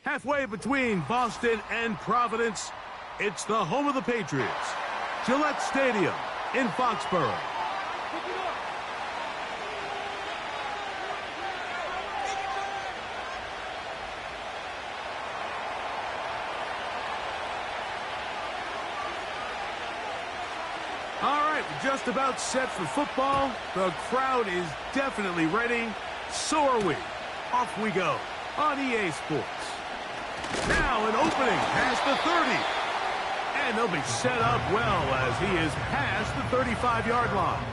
Halfway between Boston and Providence, it's the home of the Patriots, Gillette Stadium in Foxborough. All right, we're just about set for football. The crowd is definitely ready. So are we. Off we go on EA Sports. Now an opening past the 30. And they'll be set up well as he is past the 35-yard line.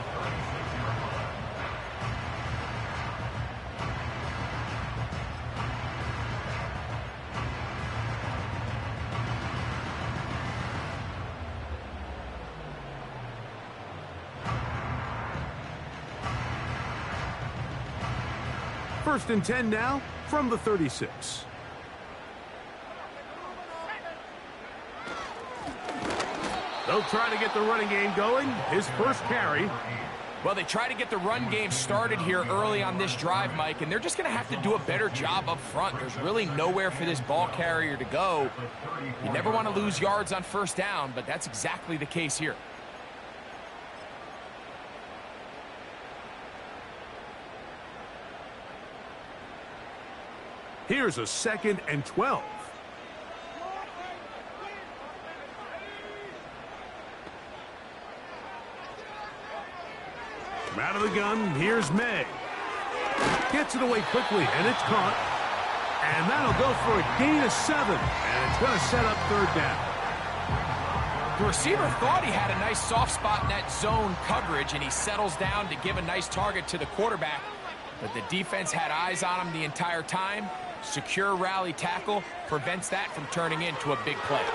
First and 10 now from the 36. They'll try to get the running game going. His first carry. Well, they try to get the run game started here early on this drive, Mike, and they're just going to have to do a better job up front. There's really nowhere for this ball carrier to go. You never want to lose yards on first down, but that's exactly the case here. Here's a 2nd and 12. From out of the gun, here's May. Gets it away quickly, and it's caught. And that'll go for a gain of 7. And it's going to set up third down. The receiver thought he had a nice soft spot in that zone coverage, and he settles down to give a nice target to the quarterback. But the defense had eyes on him the entire time. Secure rally tackle prevents that from turning into a big play.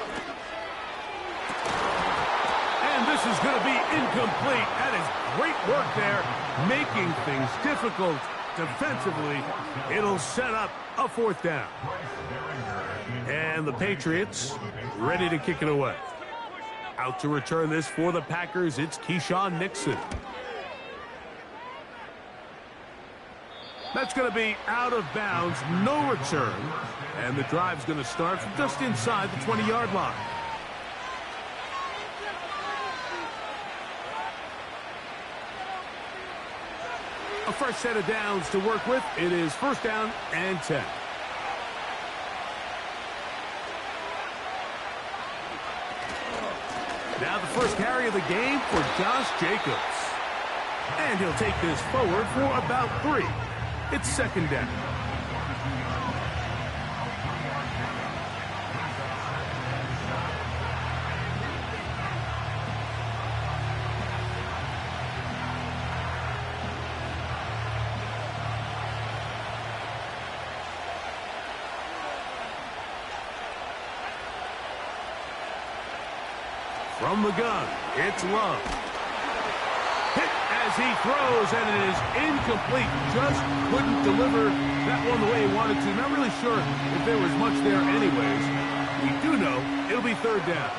And this is going to be incomplete. That is great work there, making things difficult defensively. It'll set up a fourth down. And the Patriots ready to kick it away. Out to return this for the Packers, it's Keyshawn Nixon. That's going to be out of bounds, no return. And the drive's going to start from just inside the 20-yard line. A fresh set of downs to work with. It is first down and 10. Now the first carry of the game for Josh Jacobs. And he'll take this forward for about 3. It's second down. From the gun, it's Love. Hit as he throws, and it is incomplete. Just couldn't deliver that one the way he wanted to. Not really sure if there was much there anyways. We do know it'll be third down.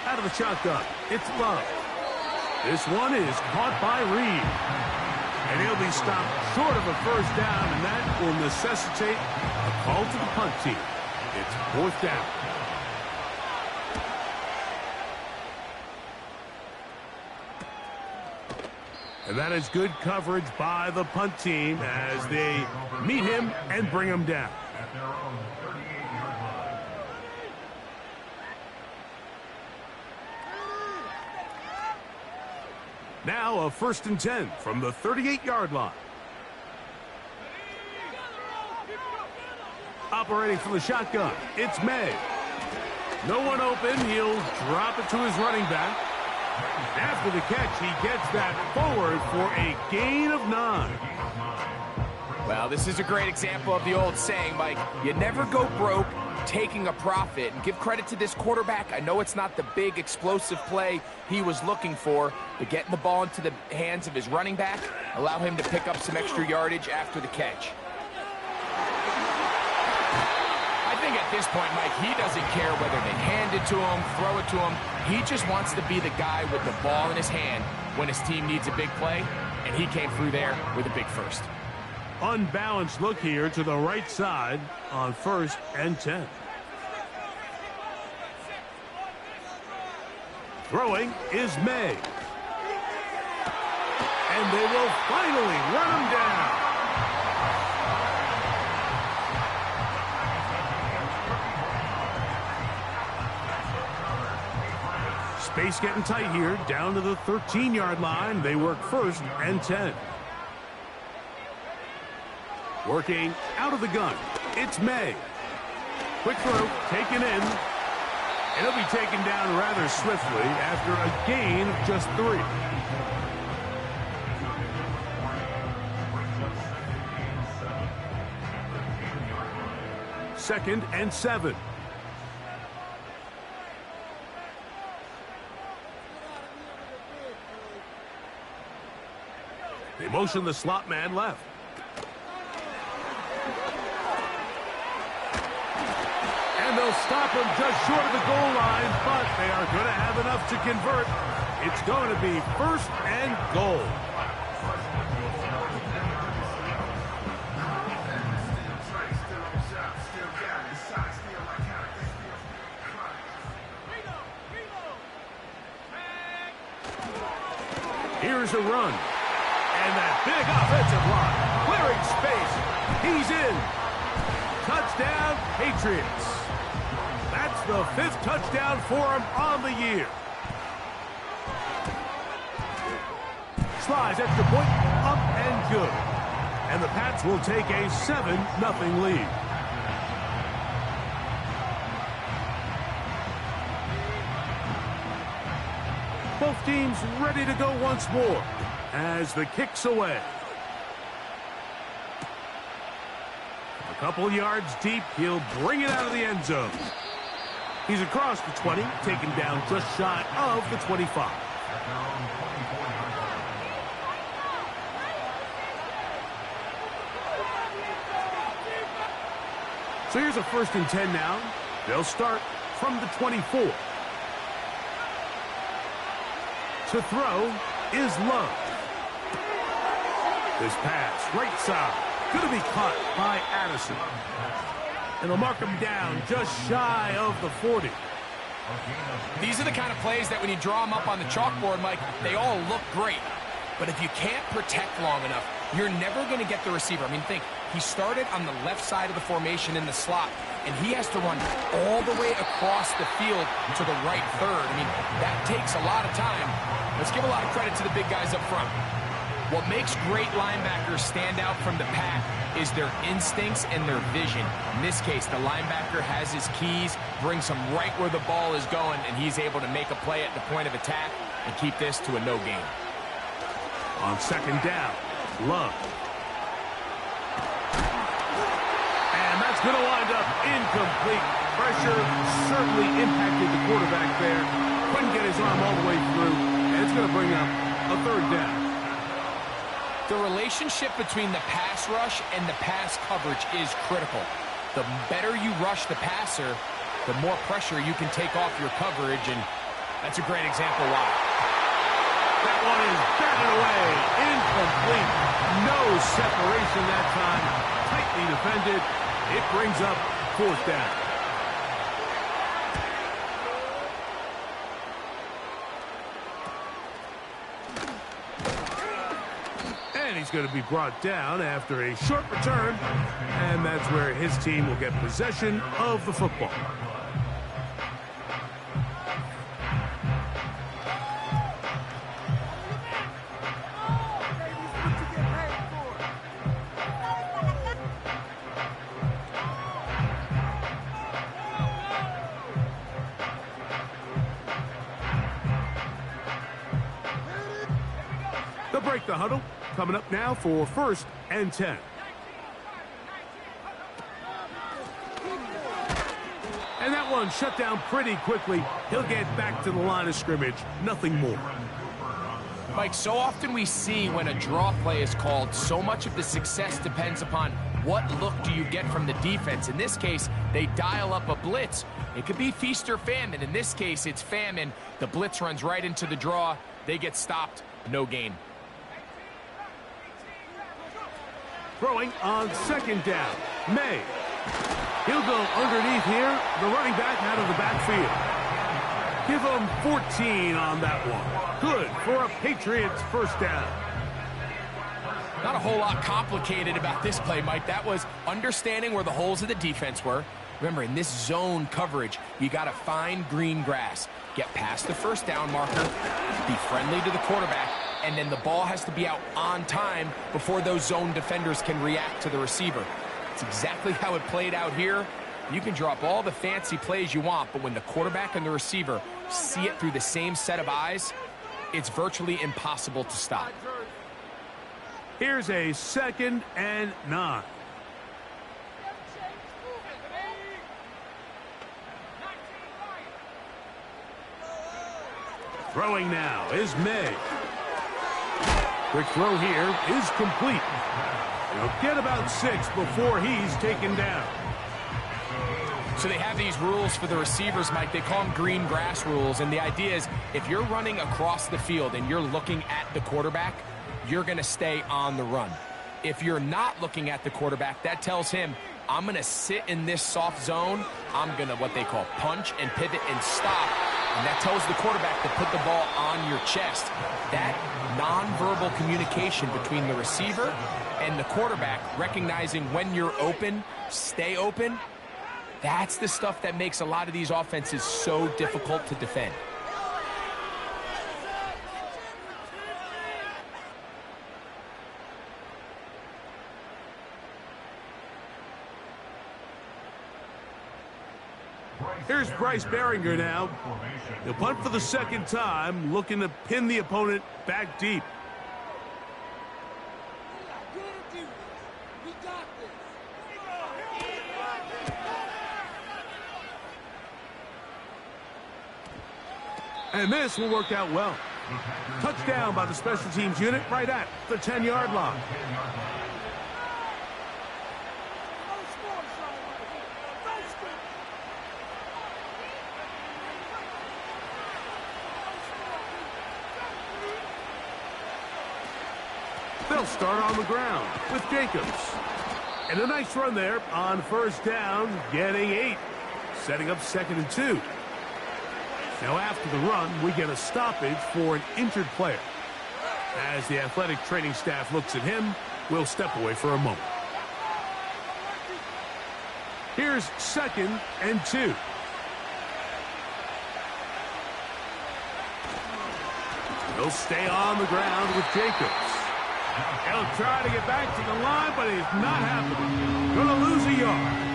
Out of the shotgun, it's Love. This one is caught by Reed. And he'll be stopped short of a first down, and that will necessitate a call to the punt team. It's fourth down. And that is good coverage by the punt team as they meet him and bring him down. Now a first and 10 from the 38-yard line. Operating from the shotgun, it's May. No one open, he'll drop it to his running back. After the catch, he gets that forward for a gain of 9. Well, this is a great example of the old saying, Mike, you never go broke taking a profit. And give credit to this quarterback. I know it's not the big explosive play he was looking for, but getting the ball into the hands of his running back, allow him to pick up some extra yardage after the catch. I think think at this point, Mike, he doesn't care whether they hand it to him, throw it to him. He just wants to be the guy with the ball in his hand when his team needs a big play, and he came through there with a big first. Unbalanced look here to the right side on 1st and 10. Throwing is May. And they will finally run him down. Space getting tight here, down to the 13-yard line. They work 1st and 10. Working out of the gun, it's May. Quick throw, taken in. It'll be taken down rather swiftly after a gain of just 3. Second and 7. They motion the slot man left. And they'll stop him just short of the goal line, but they are going to have enough to convert. It's going to be 1st and goal. Here's a run. And that big offensive line, clearing space. He's in. Touchdown, Patriots. That's the 5th touchdown for him on the year. Slides extra point, up and good. And the Pats will take a 7-0 lead. Both teams ready to go once more as the kick's away. A couple yards deep, he'll bring it out of the end zone. He's across the 20, taken down just shy of the 25. So here's a 1st and 10 now. They'll start from the 24. To throw is Love. This pass, right side, going to be caught by Addison. And they'll mark him down just shy of the 40. These are the kind of plays that when you draw them up on the chalkboard, Mike, they all look great. But if you can't protect long enough, you're never going to get the receiver. I mean, think, he started on the left side of the formation in the slot, and he has to run all the way across the field to the right third. I mean, that takes a lot of time. Let's give a lot of credit to the big guys up front. What makes great linebackers stand out from the pack is their instincts and their vision. In this case, the linebacker has his keys, brings him right where the ball is going, and he's able to make a play at the point of attack and keep this to a no gain. On 2nd down, Love. And that's going to wind up incomplete. Pressure certainly impacted the quarterback there. Couldn't get his arm all the way through, and it's going to bring up a 3rd down. The relationship between the pass rush and the pass coverage is critical. The better you rush the passer, the more pressure you can take off your coverage, and that's a great example why. That one is batted away, incomplete. No separation that time, tightly defended. It brings up 4th down. And he's going to be brought down after a short return, and that's where his team will get possession of the football. They'll break the huddle. Coming up now for 1st and 10. And that one shut down pretty quickly. He'll get back to the line of scrimmage. Nothing more. Mike, so often we see when a draw play is called, so much of the success depends upon what look do you get from the defense? In this case, they dial up a blitz. It could be feast or famine. In this case, it's famine. The blitz runs right into the draw. They get stopped. No gain. Throwing on second down. May. He'll go underneath here. The running back out of the backfield. Give him 14 on that one. Good for a Patriots first down. Not a whole lot complicated about this play, Mike. That was understanding where the holes of the defense were. Remember, in this zone coverage, you got to find green grass. Get past the first down marker, be friendly to the quarterback, and then the ball has to be out on time before those zone defenders can react to the receiver. It's exactly how it played out here. You can draw up all the fancy plays you want, but when the quarterback and the receiver see it through the same set of eyes, it's virtually impossible to stop. Here's a 2nd and 9. Throwing now is May. Quick throw here is complete. He'll get about 6 before he's taken down. So they have these rules for the receivers, Mike. They call them green grass rules, and the idea is if you're running across the field and you're looking at the quarterback, you're going to stay on the run. If you're not looking at the quarterback, that tells him, I'm going to sit in this soft zone. I'm going to, what they call, punch and pivot and stop. And that tells the quarterback to put the ball on your chest. That nonverbal communication between the receiver and the quarterback, recognizing when you're open, stay open, that's the stuff that makes a lot of these offenses so difficult to defend. Here's Bryce Baringer now. He'll punt for the 2nd time, looking to pin the opponent back deep. And this will work out well. Touchdown by the special teams unit right at the 10-yard line. They'll start on the ground with Jacobs. And a nice run there on first down, getting 8. Setting up 2nd and 2. Now after the run, we get a stoppage for an injured player. As the athletic training staff looks at him, we'll step away for a moment. Here's 2nd and 2. He'll stay on the ground with Jacobs. He'll try to get back to the line, but it's not happening. Going to lose a yard.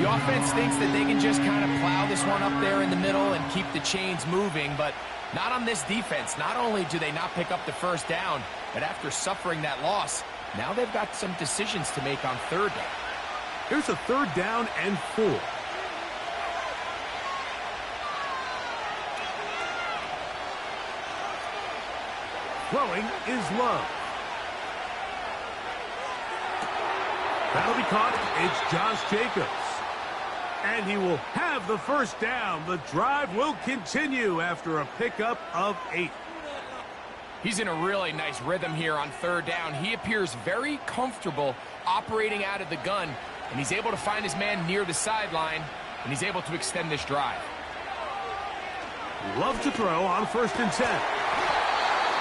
The offense thinks that they can just kind of plow this one up there in the middle and keep the chains moving, but not on this defense. Not only do they not pick up the first down, but after suffering that loss, now they've got some decisions to make on 3rd down. Here's a 3rd down and 4. Throwing is Love. That'll be caught. It's Josh Jacobs. And he will have the first down. The drive will continue after a pickup of 8. He's in a really nice rhythm here on 3rd down. He appears very comfortable operating out of the gun, and he's able to find his man near the sideline, and he's able to extend this drive. Love to throw on 1st and 10.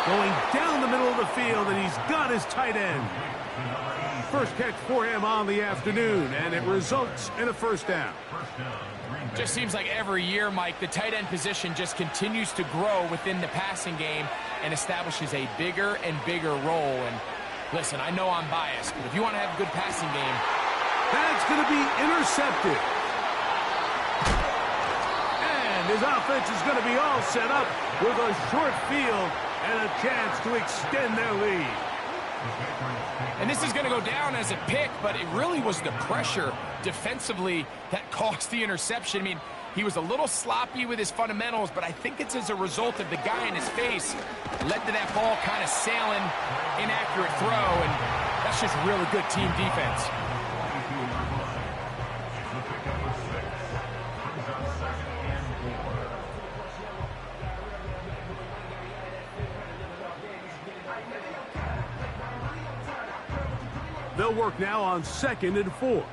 Going down the middle of the field, and he's got his tight end. First catch for him on the afternoon, and it results in a first down. Just seems like every year, Mike, the tight end position just continues to grow within the passing game and establishes a bigger and bigger role. And listen, I know I'm biased, but if you want to have a good passing game, that's going to be intercepted. And his offense is going to be all set up with a short field and a chance to extend their lead. And this is going to go down as a pick, but it really was the pressure defensively that caused the interception. I mean, he was a little sloppy with his fundamentals, but I think it's as a result of the guy in his face led to that ball kind of sailing, inaccurate throw, and That's just really good team defense. They'll work now on 2nd and 4.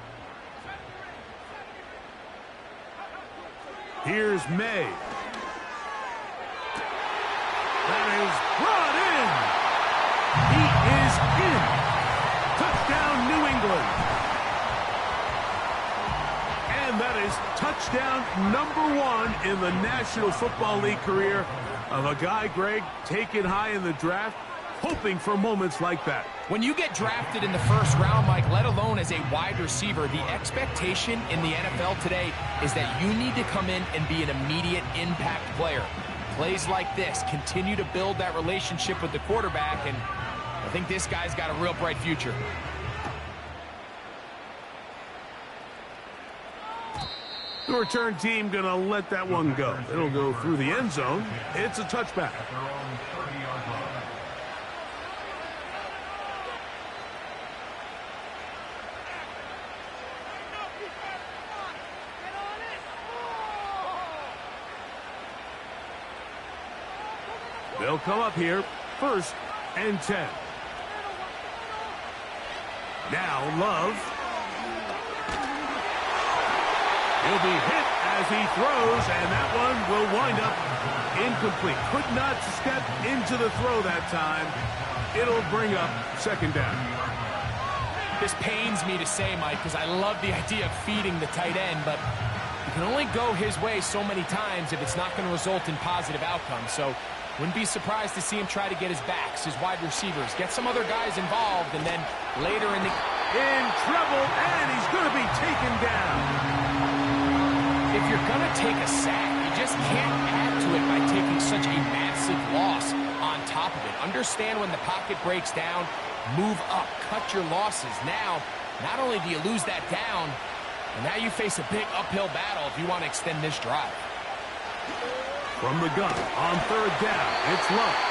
Here's May. That is brought in. He is in. Touchdown, New England. And that is touchdown number 1 in the National Football League career of a guy, Greg, taken high in the draft, hoping for moments like that. When you get drafted in the first round, Mike, let alone as a wide receiver, the expectation in the NFL today is that you need to come in and be an immediate impact player. Plays like this continue to build that relationship with the quarterback, and I think this guy's got a real bright future. The return team going to let that one go. It'll go through the end zone. It's a touchback. They'll come up here, 1st and 10. Now Love. He'll be hit as he throws, and that one will wind up incomplete. Could not step into the throw that time. It'll bring up 2nd down. This pains me to say, Mike, because I love the idea of feeding the tight end, but you can only go his way so many times if it's not going to result in positive outcomes. So wouldn't be surprised to see him try to get his backs, his wide receivers, get some other guys involved, and then later in trouble, and he's going to be taken down. If you're going to take a sack, you just can't add to it by taking such a massive loss on top of it. Understand when the pocket breaks down, move up, cut your losses. Now, not only do you lose that down, and now you face a big uphill battle if you want to extend this drive. From the gun on 3rd down, it's Love.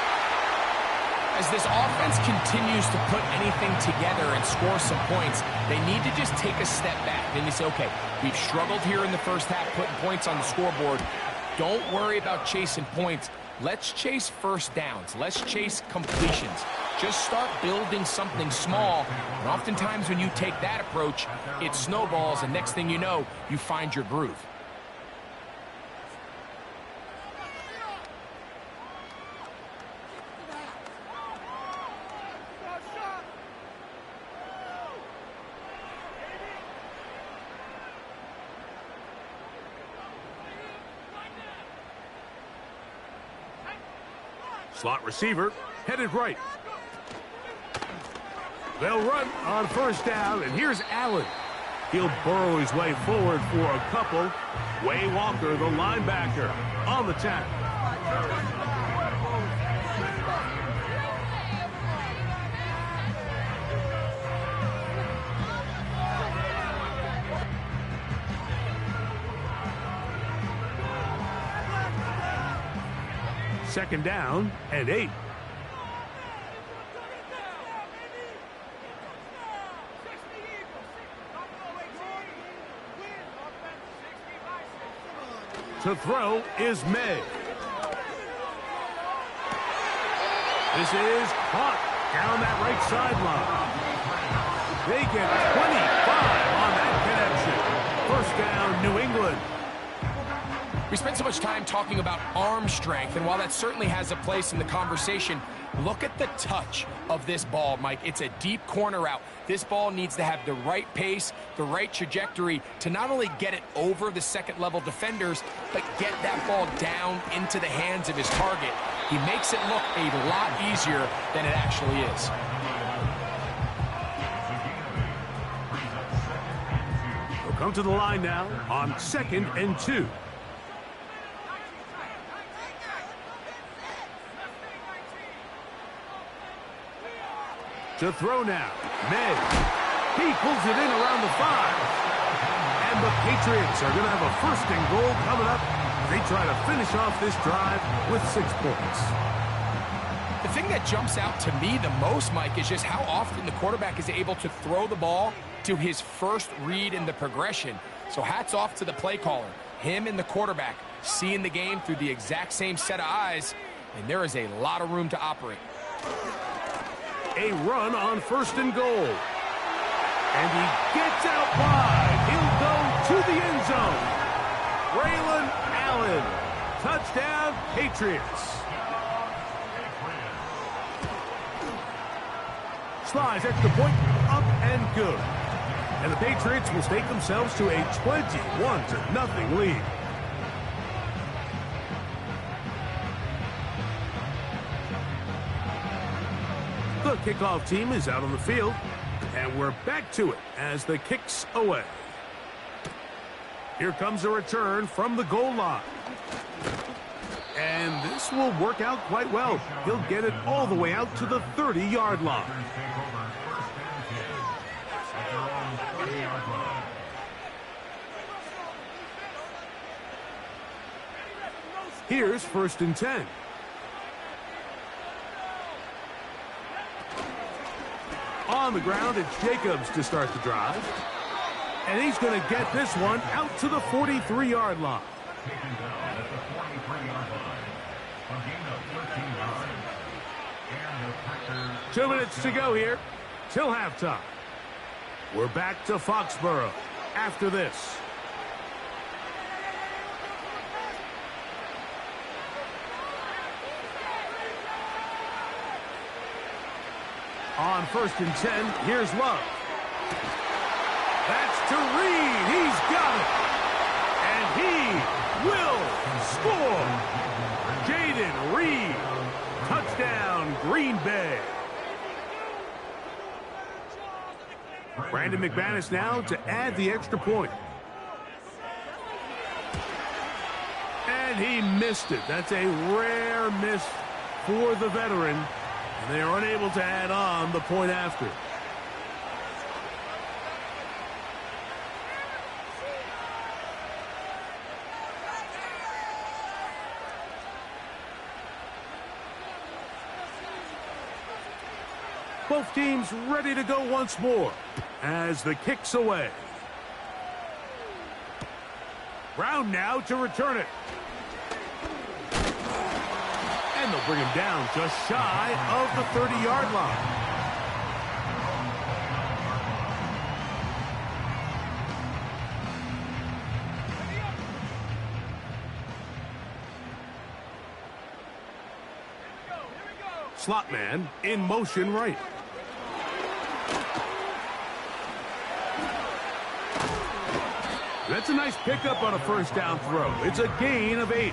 As this offense continues to put anything together and score some points, they need to just take a step back. Then you say, okay, we've struggled here in the first half putting points on the scoreboard. Don't worry about chasing points. Let's chase first downs. Let's chase completions. Just start building something small. And oftentimes when you take that approach, it snowballs, and next thing you know, you find your groove. Slot receiver, headed right. They'll run on 1st down, and here's Allen. He'll burrow his way forward for a couple. Way Walker, the linebacker, on the tackle. Second down and 8. To throw is May. This is caught down that right sideline. They get 25 on that connection. 1st down, New England. We spent so much time talking about arm strength, and while that certainly has a place in the conversation, look at the touch of this ball, Mike. It's a deep corner route. This ball needs to have the right pace, the right trajectory to not only get it over the second-level defenders, but get that ball down into the hands of his target. He makes it look a lot easier than it actually is. We'll come to the line now on 2nd and 2. To throw now, May. He pulls it in around the 5. And the Patriots are going to have a 1st and goal coming up. They try to finish off this drive with 6 points. The thing that jumps out to me the most, Mike, is just how often the quarterback is able to throw the ball to his first read in the progression. So hats off to the play caller. Him and the quarterback seeing the game through the exact same set of eyes, and there is a lot of room to operate. A run on 1st and goal. And he gets out wide. He'll go to the end zone. Braylon Allen. Touchdown, Patriots. Slides extra point, up and good. And the Patriots will stake themselves to a 21-0 lead. The kickoff team is out on the field, and we're back to it as the kick's away. Here comes a return from the goal line. And this will work out quite well. He'll get it all the way out to the 30-yard line. Here's 1st and 10. On the ground, it's Jacobs to start the drive. And he's going to get this one out to the 43-yard line. 2 minutes to go here till halftime. We're back to Foxborough after this. On 1st and 10, here's Love. That's to Reed. He's got it. And he will score. Jaden Reed. Touchdown, Green Bay. Brandon McManus now to add the extra point. And he missed it. That's a rare miss for the veteran. And they are unable to add on the point after. Both teams ready to go once more as the kick's away. Brown now to return it. And they'll bring him down just shy of the 30-yard line. Slot man in motion right. That's a nice pickup on a 1st down throw. It's a gain of 8.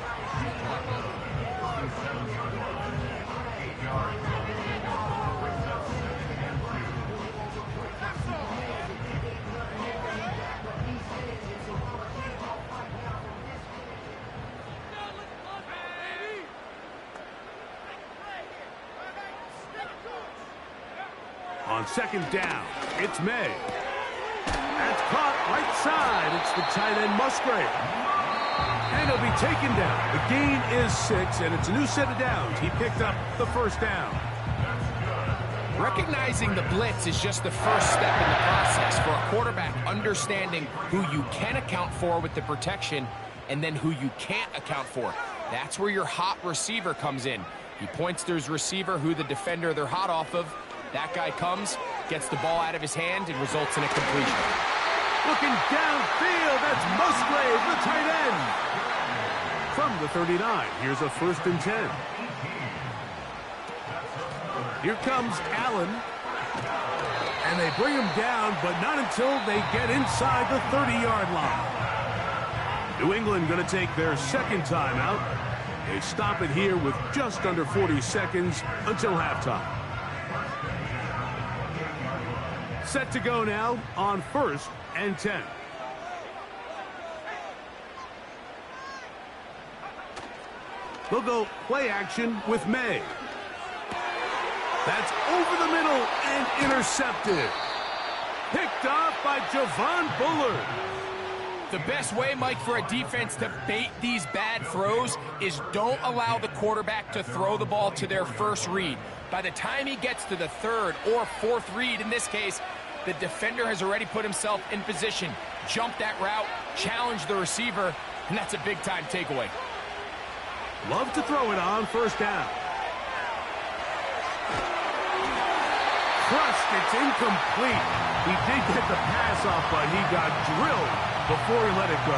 On 2nd down, it's May. That's caught right side. It's the tight end Musgrave. And he'll be taken down. The gain is 6, and it's a new set of downs. He picked up the 1st down. Recognizing the blitz is just the first step in the process for a quarterback understanding who you can account for with the protection and then who you can't account for. That's where your hot receiver comes in. He points to his receiver who the defender they're hot off of. That guy comes, gets the ball out of his hand, and results in a completion. Looking downfield, that's Musgrave, the tight end. From the 39, here's a 1st and 10. Here comes Allen. And they bring him down, but not until they get inside the 30-yard line. New England going to take their 2nd timeout. They stop it here with just under 40 seconds until halftime. Set to go now on 1st and 10. They'll go play action with May. That's over the middle and intercepted. Picked off by Javon Bullard. The best way, Mike, for a defense to bait these bad throws is don't allow the quarterback to throw the ball to their first read. By the time he gets to the third or fourth read, in this case, the defender has already put himself in position, jumped that route, challenged the receiver, and that's a big-time takeaway. Love to throw it on first down. Crushed, it's incomplete. He did get the pass off, but he got drilled before he let it go.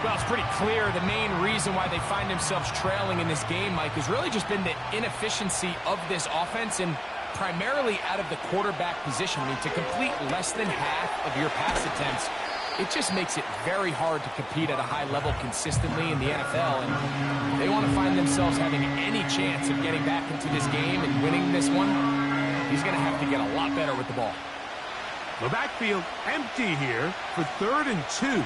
Well, it's pretty clear the main reason why they find themselves trailing in this game, Mike, has really just been the inefficiency of this offense and primarily out of the quarterback position. I mean, to complete less than half of your pass attempts, it just makes it very hard to compete at a high level consistently in the NFL. And they want to find themselves having any chance of getting back into this game and winning this one. He's going to have to get a lot better with the ball. The backfield empty here for 3rd and 2.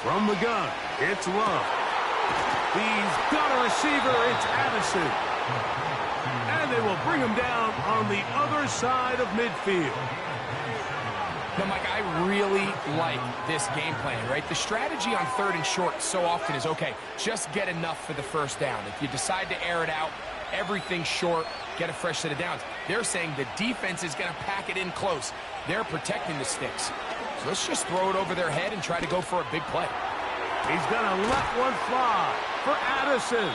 From the gun, it's Love. He's got a receiver, it's Addison. And they will bring him down on the other side of midfield. Now, Mike, I really like this game plan, right? The strategy on 3rd and short so often is, okay, just get enough for the first down. If you decide to air it out, everything short, get a fresh set of downs. They're saying the defense is going to pack it in close. They're protecting the sticks. So let's just throw it over their head and try to go for a big play. He's going to let one fly for Addison.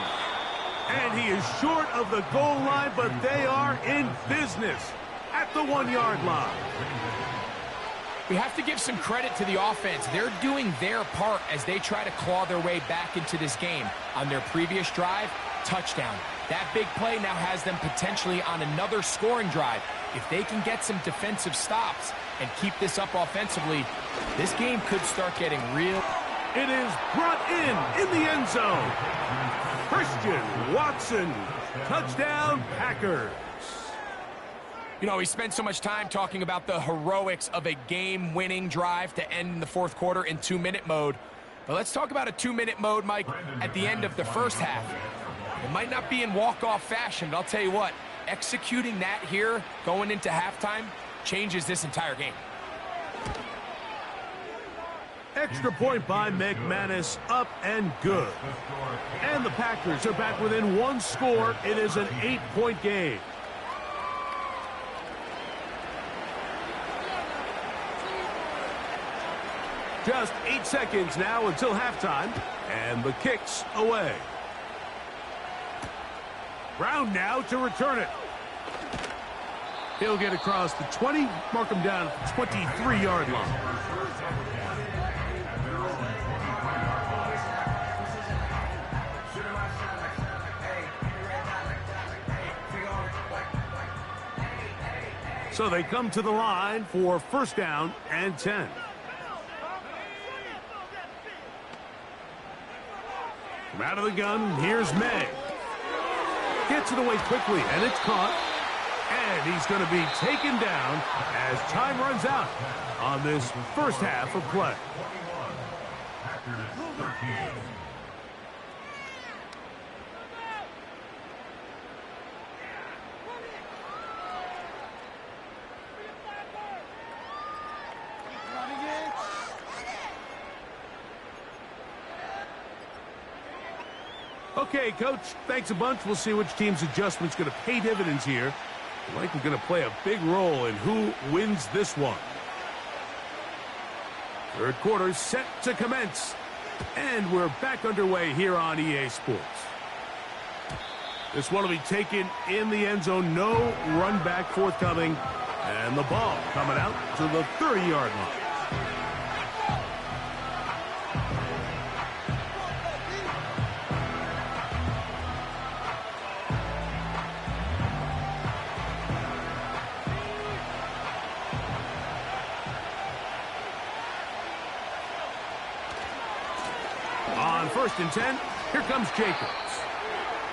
And he is short of the goal line, but they are in business at the 1-yard line. We have to give some credit to the offense. They're doing their part as they try to claw their way back into this game. On their previous drive, touchdown. That big play now has them potentially on another scoring drive. If they can get some defensive stops and keep this up offensively, this game could start getting real. It is brought in the end zone. Christian Watson, touchdown Packers. You know, we spent so much time talking about the heroics of a game-winning drive to end in the fourth quarter in 2-minute mode. But let's talk about a 2-minute mode, Mike, at the end of the first half. It might not be in walk-off fashion, but I'll tell you what, executing that here going into halftime changes this entire game. Extra point by McManus, up and good. And the Packers are back within 1 score. It is an 8-point game. Just 8 seconds now until halftime, and the kick's away. Brown now to return it. He'll get across the 20, mark him down at the 23-yard line. So they come to the line for first down and 10. From out of the gun, here's May. Gets it away quickly, and it's caught. And he's going to be taken down as time runs out on this first half of play. Okay, Coach, thanks a bunch. We'll see which team's adjustment's going to pay dividends here. Likely going to play a big role in who wins this one. Third quarter set to commence. And we're back underway here on EA Sports. This one will be taken in the end zone. No run back forthcoming. And the ball coming out to the 30-yard line. On 1st and 10, here comes Jacobs.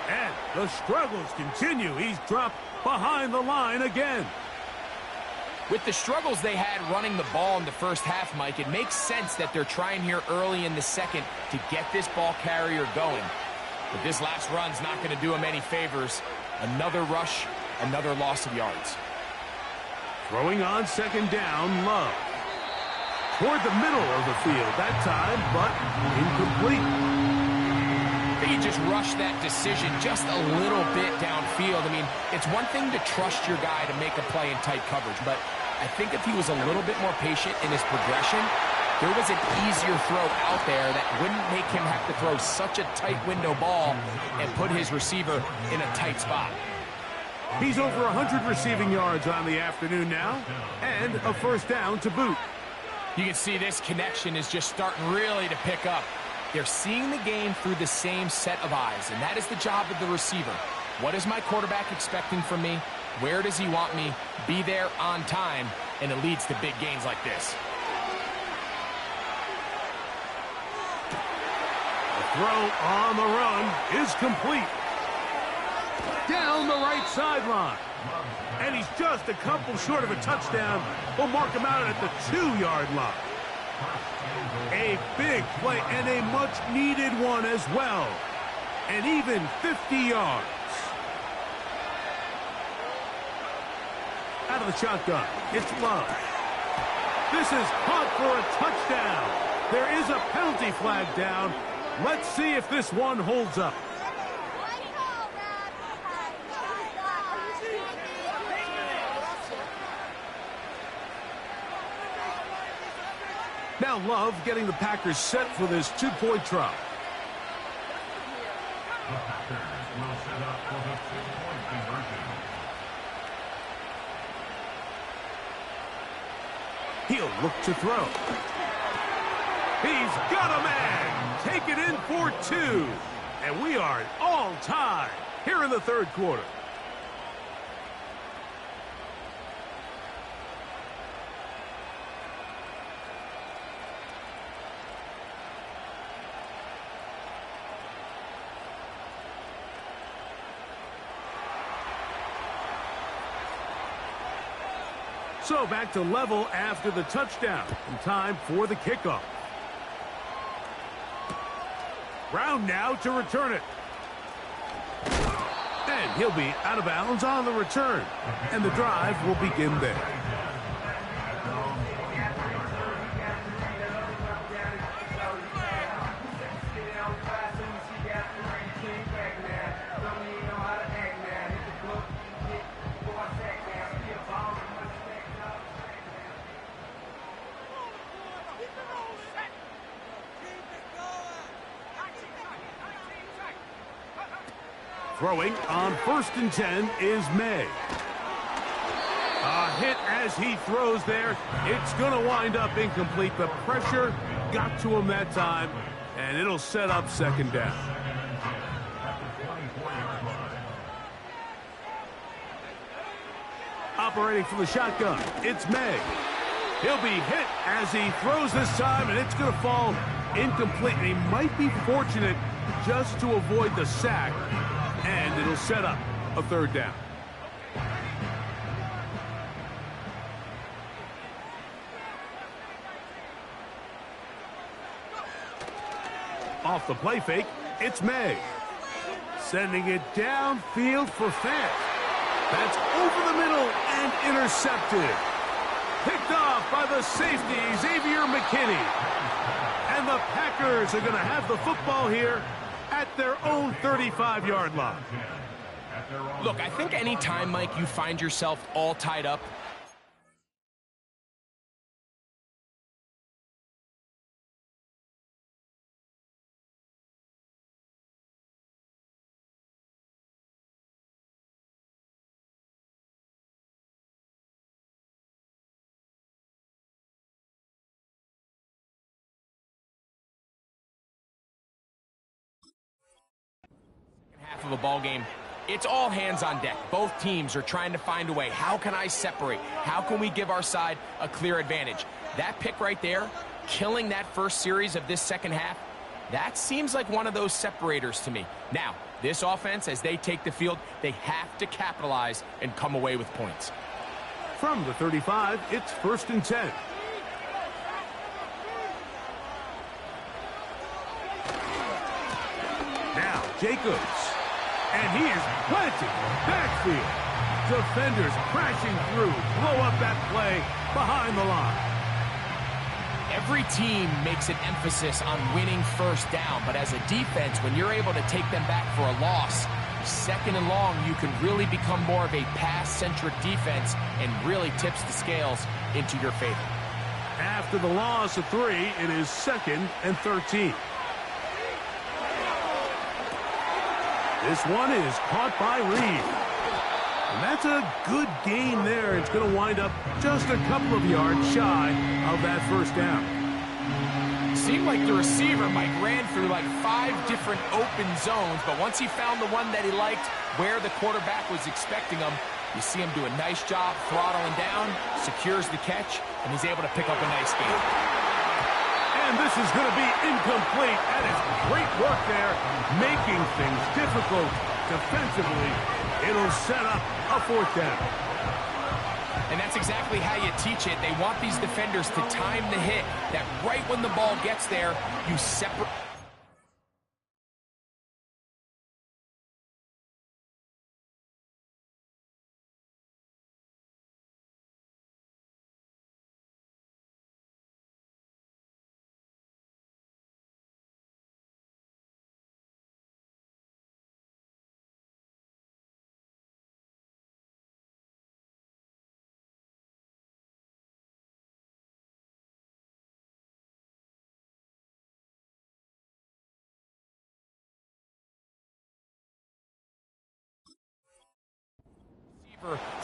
And the struggles continue. He's dropped behind the line again. With the struggles they had running the ball in the first half, Mike, it makes sense that they're trying here early in the second to get this ball carrier going. But this last run's not going to do him any favors. Another rush, another loss of yards. Throwing on second down, Love. Toward the middle of the field that time, but incomplete. He just rushed that decision just a little bit downfield. I mean, it's one thing to trust your guy to make a play in tight coverage, but I think if he was a little bit more patient in his progression, there was an easier throw out there that wouldn't make him have to throw such a tight window ball and put his receiver in a tight spot. He's over 100 receiving yards on the afternoon now, and a first down to boot. You can see this connection is just starting really to pick up. They're seeing the game through the same set of eyes, and that is the job of the receiver. What is my quarterback expecting from me? Where does he want me? Be there on time, and it leads to big gains like this. The throw on the run is complete. Down the right sideline. And he's just a couple short of a touchdown. We'll mark him out at the 2-yard line. A big play and a much-needed one as well. And even 50 yards. Out of the shotgun, it's Love. This is caught for a touchdown. There is a penalty flag down. Let's see if this one holds up. Now Love getting the Packers set for this 2-point try. He'll look to throw. He's got a man. Take it in for 2. And we are all tied here in the third quarter. So back to level after the touchdown. And time for the kickoff. Brown now to return it. And he'll be out of bounds on the return. And the drive will begin there. Throwing on 1st and 10 is May. A hit as he throws there. It's going to wind up incomplete. The pressure got to him that time, and it'll set up second down. Operating from the shotgun, it's May. He'll be hit as he throws this time, and it's going to fall incomplete. And he might be fortunate just to avoid the sack. And it'll set up a third down. Off the play fake, it's May. Sending it downfield for Fant. That's over the middle and intercepted. Picked off by the safety, Xavier McKinney. And the Packers are going to have the football here at their own 35-yard line. Look, I think any time, Mike, you find yourself all tied up, half of a ball game, it's all hands on deck. Both teams are trying to find a way. How can I separate? How can we give our side a clear advantage? That pick right there, killing that first series of this second half, that seems like one of those separators to me. Now, this offense, as they take the field, they have to capitalize and come away with points. From the 35, it's 1st and 10. Now, Jacobs. And he is planted backfield. Defenders crashing through, blow up that play behind the line. Every team makes an emphasis on winning first down, but as a defense, when you're able to take them back for a loss, second and long, you can really become more of a pass-centric defense and really tips the scales into your favor. After the loss of 3, it is 2nd and 13. This one is caught by Reed. And that's a good game there. It's going to wind up just a couple of yards shy of that first down. Seemed like the receiver, Mike, ran through like 5 different open zones, but once he found the one that he liked where the quarterback was expecting him, you see him do a nice job throttling down, secures the catch, and he's able to pick up a nice gain. And this is going to be incomplete. That is great work there, making things difficult defensively. It'll set up a 4th down. And that's exactly how you teach it. They want these defenders to time the hit, that right when the ball gets there, you separate.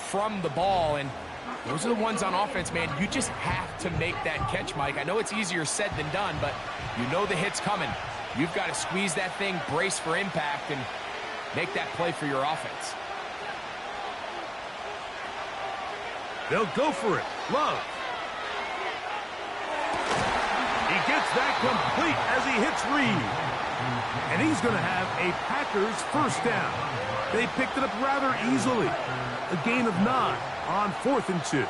From the ball, and those are the ones on offense, man. You just have to make that catch, Mike. I know it's easier said than done, but you know the hit's coming. You've got to squeeze that thing, brace for impact, and make that play for your offense. They'll go for it. Love. He gets that complete as he hits Reed. And he's going to have a Packers first down. They picked it up rather easily. A gain of 9 on 4th and 2.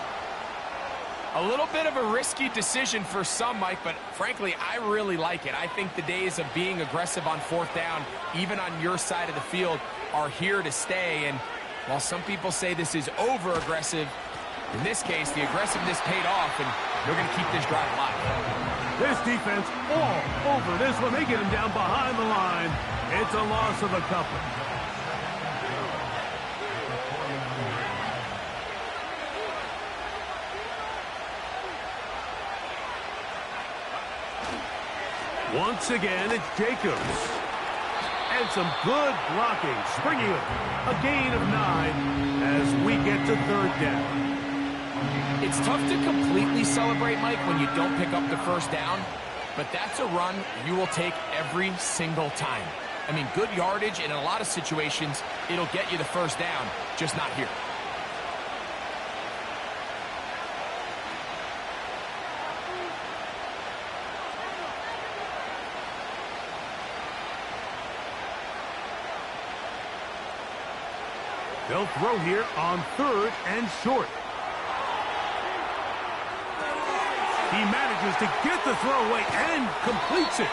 A little bit of a risky decision for some, Mike, but frankly, I really like it. I think the days of being aggressive on 4th down, even on your side of the field, are here to stay. And while some people say this is over-aggressive, in this case, the aggressiveness paid off, and they're going to keep this drive alive. This defense all over this one. They get him down behind the line. It's a loss of a couple. Once again, it's Jacobs. And some good blocking. Springing it. A gain of 9 as we get to 3rd down. It's tough to completely celebrate, Mike, when you don't pick up the first down, but that's a run you will take every single time. I mean, good yardage, and in a lot of situations, it'll get you the first down, just not here. They'll throw here on 3rd and short. He manages to get the throw away and completes it.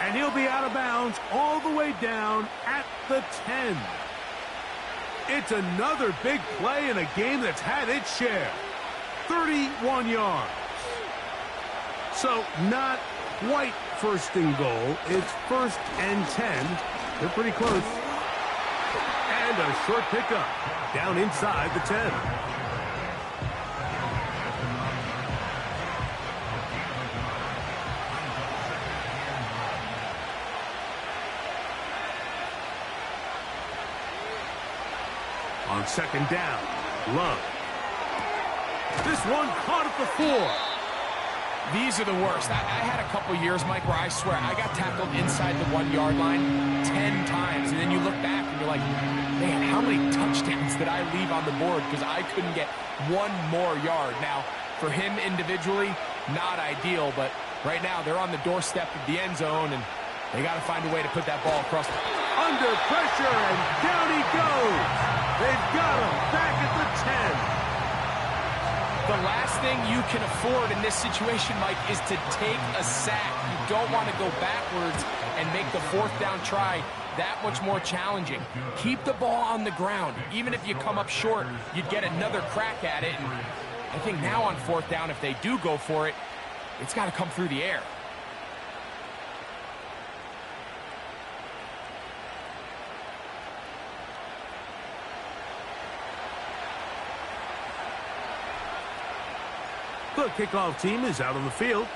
And he'll be out of bounds all the way down at the 10. It's another big play in a game that's had its share. 31 yards. So not quite 1st and goal. It's 1st and 10. They're pretty close. And a short pickup down inside the 10. On 2nd down, Love. This one caught at the 4. These are the worst. I had a couple years, Mike, where I swear I got tackled inside the 1-yard line 10 times, and then you look back and you're like, man, how many touchdowns did I leave on the board because I couldn't get one more yard? Now, for him individually, not ideal, but right now they're on the doorstep of the end zone, and they got to find a way to put that ball across. Under pressure, and down he goes. They've got him back at the 10. The last thing you can afford in this situation, Mike, is to take a sack. You don't want to go backwards and make the 4th down try that much more challenging. Keep the ball on the ground. Even if you come up short, you'd get another crack at it. And I think now on fourth down, if they do go for it, it's got to come through the air. The kickoff team is out on the field,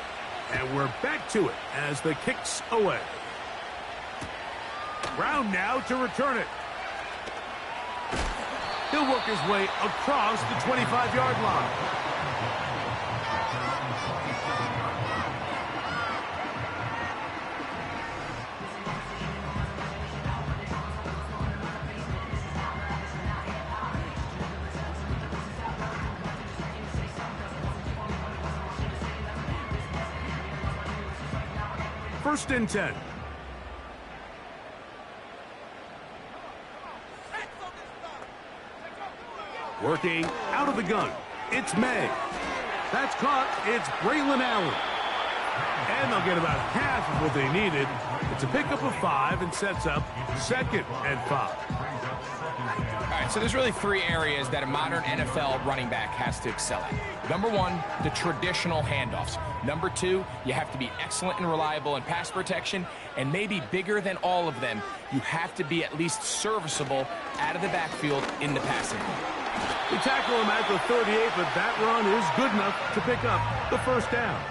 and we're back to it as the kick's away. Brown now to return it. He'll work his way across the 25-yard line. First and 10. Working out of the gun. It's May. That's caught. It's Braylon Allen. And they'll get about half of what they needed. It's a pickup of 5 and sets up 2nd and 5. All right, so there's really 3 areas that a modern NFL running back has to excel at. Number 1, the traditional handoffs. Number 2, you have to be excellent and reliable in pass protection. And maybe bigger than all of them, you have to be at least serviceable out of the backfield in the passing game. They tackle him at the 38, but that run is good enough to pick up the first down.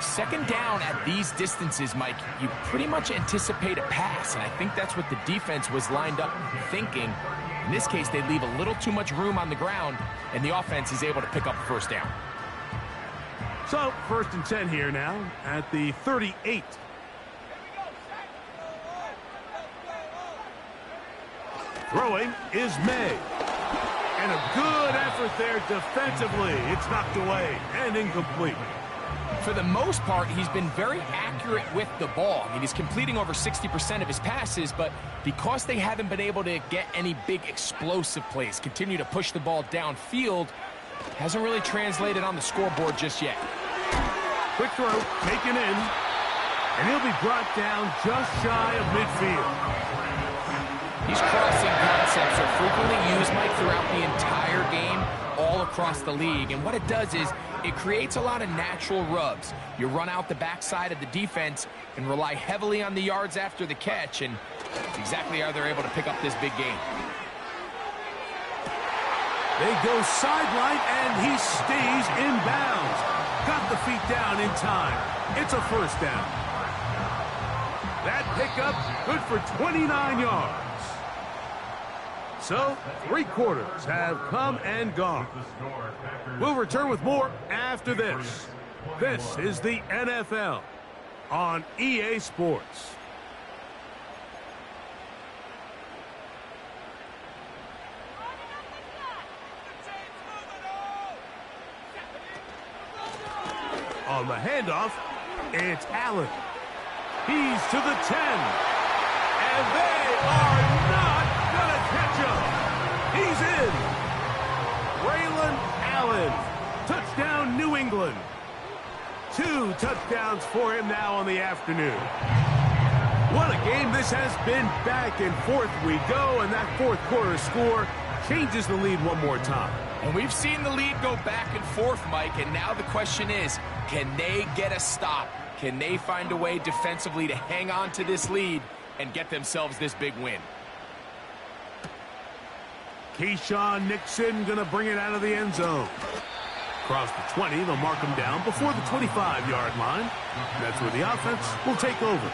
Second down at these distances, Mike, you pretty much anticipate a pass, and I think that's what the defense was lined up thinking. In this case, they leave a little too much room on the ground, and the offense is able to pick up the first down. So, first and 10 here now at the 38. Throwing is May. And a good effort there defensively. It's knocked away and incomplete. For the most part, he's been very accurate with the ball. I mean, he's completing over 60% of his passes, but because they haven't been able to get any big explosive plays, continue to push the ball downfield, hasn't really translated on the scoreboard just yet. Quick throw, taken in, and he'll be brought down just shy of midfield. These crossing concepts are frequently used, Mike, throughout the entire game, all across the league. And what it does is it creates a lot of natural rubs. You run out the backside of the defense and rely heavily on the yards after the catch, and that's exactly how they're able to pick up this big game. They go sideline, and he stays in bounds. Got the feet down in time. It's a first down. That pickup good for 29 yards. So, 3 quarters have come and gone. We'll return with more after this. This is the NFL on EA Sports. On the handoff, it's Allen. He's to the 10. And they are not going to catch him. He's in. Braylon Allen. Touchdown, New England. 2 touchdowns for him now on the afternoon. What a game this has been. Back and forth we go, and that fourth quarter score changes the lead one more time. And we've seen the lead go back and forth, Mike, and now the question is, can they get a stop? Can they find a way defensively to hang on to this lead and get themselves this big win? Keyshawn Nixon going to bring it out of the end zone. Across the 20, they'll mark him down before the 25-yard line. That's where the offense will take over.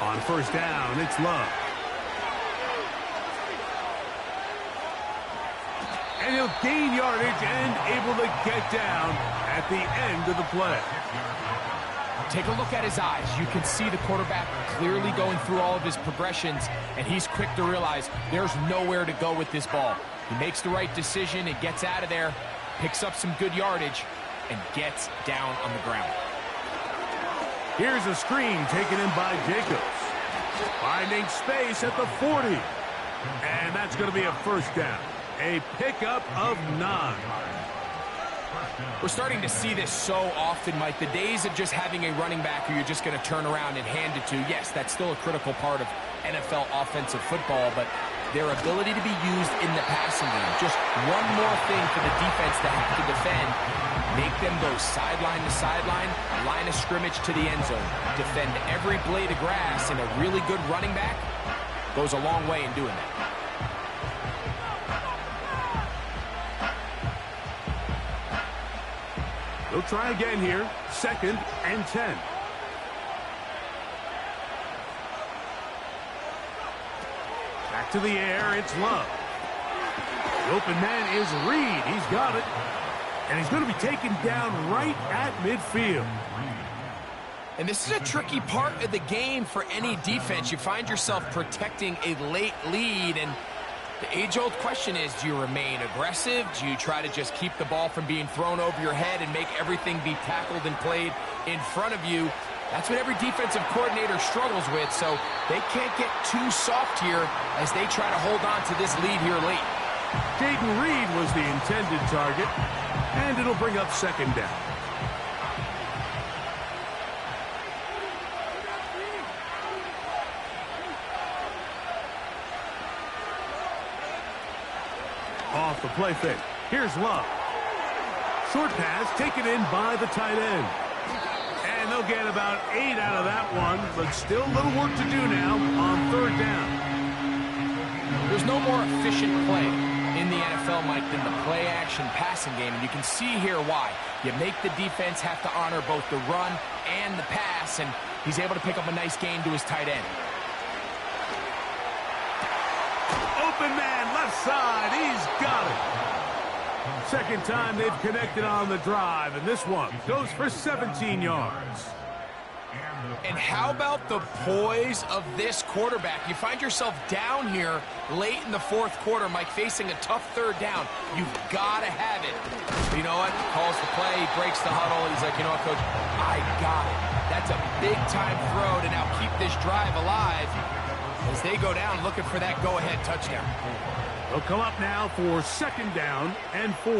On first down, it's Love. And he'll gain yardage and able to get down at the end of the play. Take a look at his eyes. You can see the quarterback clearly going through all of his progressions, and he's quick to realize there's nowhere to go with this ball. He makes the right decision and gets out of there, picks up some good yardage, and gets down on the ground. Here's a screen taken in by Jacobs. Finding space at the 40. And that's going to be a first down. A pickup of 9. We're starting to see this so often, Mike. The days of just having a running back who you're just going to turn around and hand it to, yes, that's still a critical part of NFL offensive football, but their ability to be used in the passing game, just one more thing for the defense to have to defend, make them go sideline to sideline, line of scrimmage to the end zone, defend every blade of grass, and a really good running back goes a long way in doing that. They'll try again here. 2nd and 10. Back to the air. It's Love. The open man is Reed. He's got it. And he's going to be taken down right at midfield. And this is a tricky part of the game for any defense. You find yourself protecting a late lead, and the age-old question is, do you remain aggressive? Do you try to just keep the ball from being thrown over your head and make everything be tackled and played in front of you? That's what every defensive coordinator struggles with, so they can't get too soft here as they try to hold on to this lead here late. Jayden Reed was the intended target, and it'll bring up 2nd down. Off the play fake. Here's Love. Short pass taken in by the tight end. And they'll get about 8 out of that one, but still a little work to do now on 3rd down. There's no more efficient play in the NFL, Mike, than the play-action passing game, and you can see here why. You make the defense have to honor both the run and the pass, and he's able to pick up a nice gain to his tight end. Open man, left side, he's got it. 2nd time they've connected on the drive, and this one goes for 17 yards. And how about the poise of this quarterback? You find yourself down here late in the 4th quarter, Mike, facing a tough 3rd down. You've got to have it. But you know what? Calls the play, breaks the huddle. He's like, you know what, Coach? I got it. That's a big-time throw to now keep this drive alive as they go down looking for that go-ahead touchdown. They'll come up now for 2nd down and 4.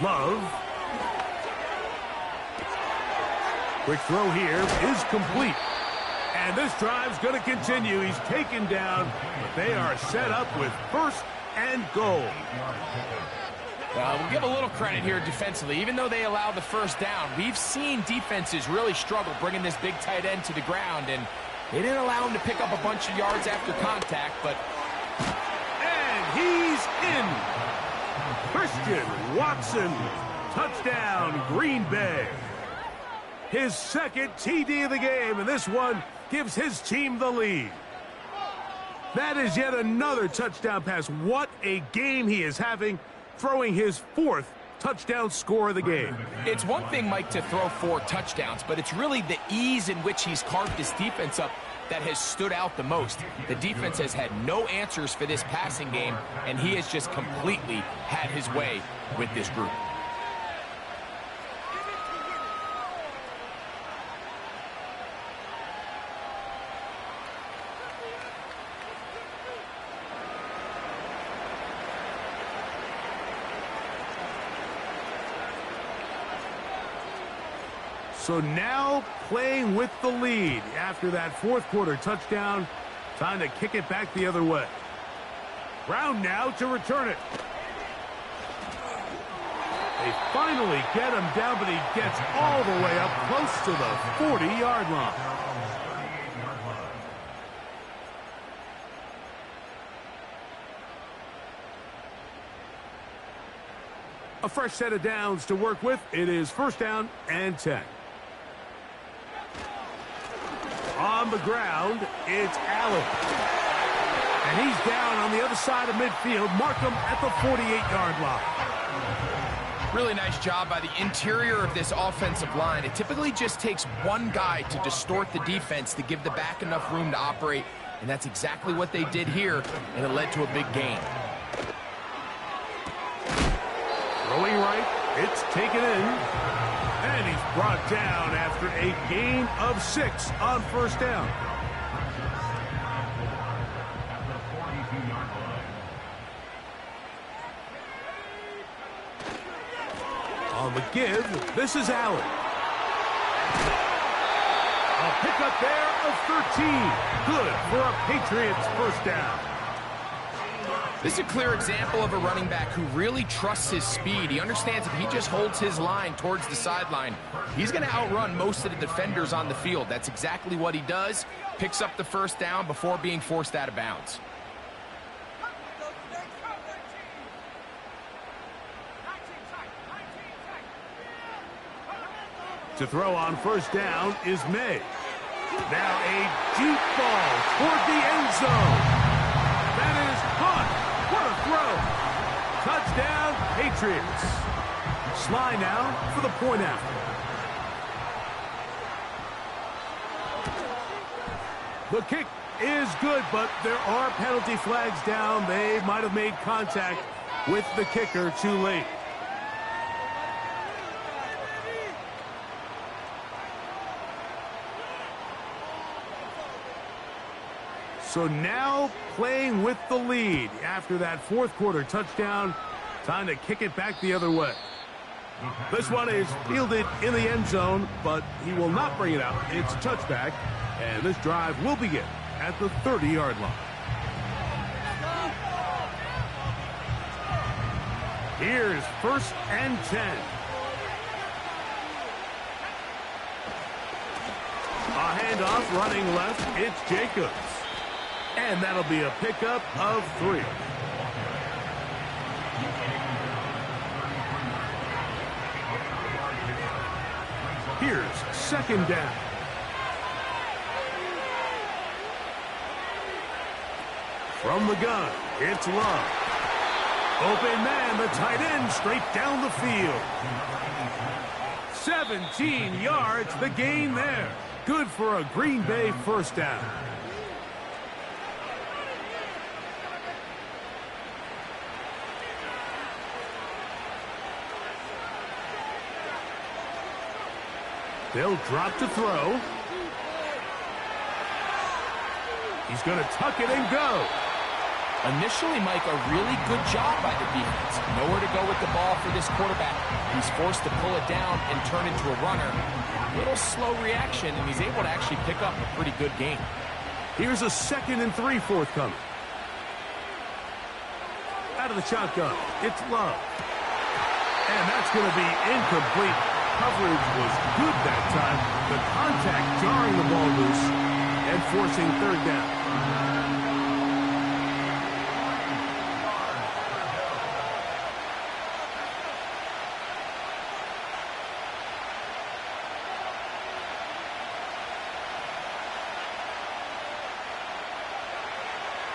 Love. Quick throw here is complete. And this drive's going to continue. He's taken down, but they are set up with 1st and goal. We'll give a little credit here defensively. Even though they allow the 1st down, we've seen defenses really struggle bringing this big tight end to the ground, and they didn't allow him to pick up a bunch of yards after contact, but... And he's in. Christian Watson, touchdown, Green Bay. His 2nd TD of the game, and this one gives his team the lead. That is yet another touchdown pass. What a game he is having, throwing his 4th touchdown score of the game. It's one thing, Mike, to throw 4 touchdowns, but it's really the ease in which he's carved this defense up that has stood out the most. The defense has had no answers for this passing game, and he has just completely had his way with this group. So now playing with the lead after that 4th quarter touchdown. Time to kick it back the other way. Brown now to return it. They finally get him down, but he gets all the way up close to the 40-yard line. A fresh set of downs to work with. It is 1st down and 10. On the ground, it's Allen. And he's down on the other side of midfield. Mark him at the 48-yard line. Really nice job by the interior of this offensive line. It typically just takes one guy to distort the defense to give the back enough room to operate, and that's exactly what they did here, and it led to a big gain. Throwing right, it's taken in. And he's brought down after a gain of 6 on first down. On the give, this is Allen. A pickup there of 13. Good for a Patriots first down. This is a clear example of a running back who really trusts his speed. He understands if he just holds his line towards the sideline, he's going to outrun most of the defenders on the field. That's exactly what he does. Picks up the first down before being forced out of bounds. To throw on first down is May. Now a deep ball toward the end zone. That is caught. What a throw. Touchdown, Patriots. Sly now for the point after. The kick is good, but there are penalty flags down. They might have made contact with the kicker too late. So now playing with the lead after that fourth quarter touchdown. Time to kick it back the other way. This one is fielded in the end zone, but he will not bring it out. It's a touchback, and this drive will begin at the 30-yard line. Here's 1st and 10. A handoff running left. It's Jacobs. And that'll be a pickup of 3. Here's 2nd down. From the gun, it's Love. Open man, the tight end, straight down the field. 17 yards, the gain there. Good for a Green Bay first down. They'll drop to throw. He's going to tuck it and go. Initially, Mike, a really good job by the defense. Nowhere to go with the ball for this quarterback. He's forced to pull it down and turn into a runner. Little slow reaction, and he's able to actually pick up a pretty good gain. Here's a 2nd and 3 forthcoming. Out of the shotgun, it's Love. And that's going to be incomplete. Coverage was good that time. The contact jarring the ball loose and forcing 3rd down.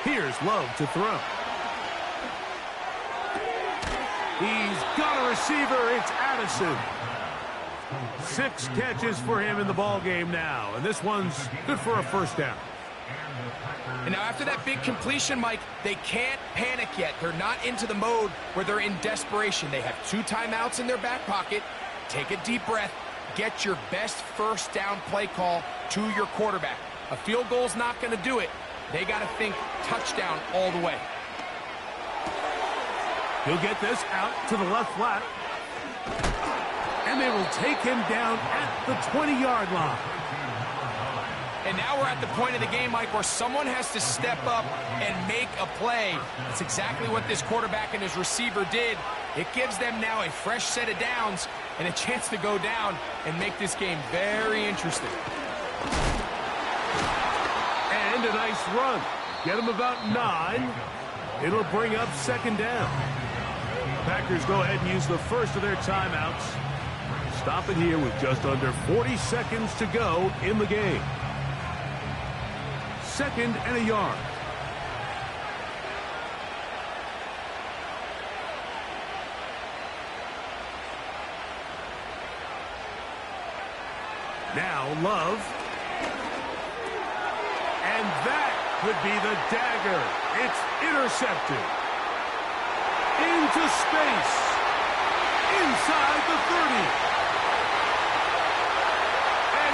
Here's Love to throw. He's got a receiver. It's Addison. 6 catches for him in the ball game now, and this one's good for a first down. And now after that big completion, Mike, they can't panic yet. They're not into the mode where they're in desperation. They have 2 timeouts in their back pocket. Take a deep breath. Get your best first down play call to your quarterback. A field goal's not going to do it. They got to think touchdown all the way. He'll get this out to the left flat. And they will take him down at the 20-yard line. And now we're at the point of the game, Mike, where someone has to step up and make a play. That's exactly what this quarterback and his receiver did. It gives them now a fresh set of downs and a chance to go down and make this game very interesting. And a nice run. Get him about 9. It'll bring up 2nd down. Packers go ahead and use the first of their timeouts. Stop it here with just under 40 seconds to go in the game. 2nd and a yard. Now Love. And that could be the dagger. It's intercepted. Into space. Inside the 30.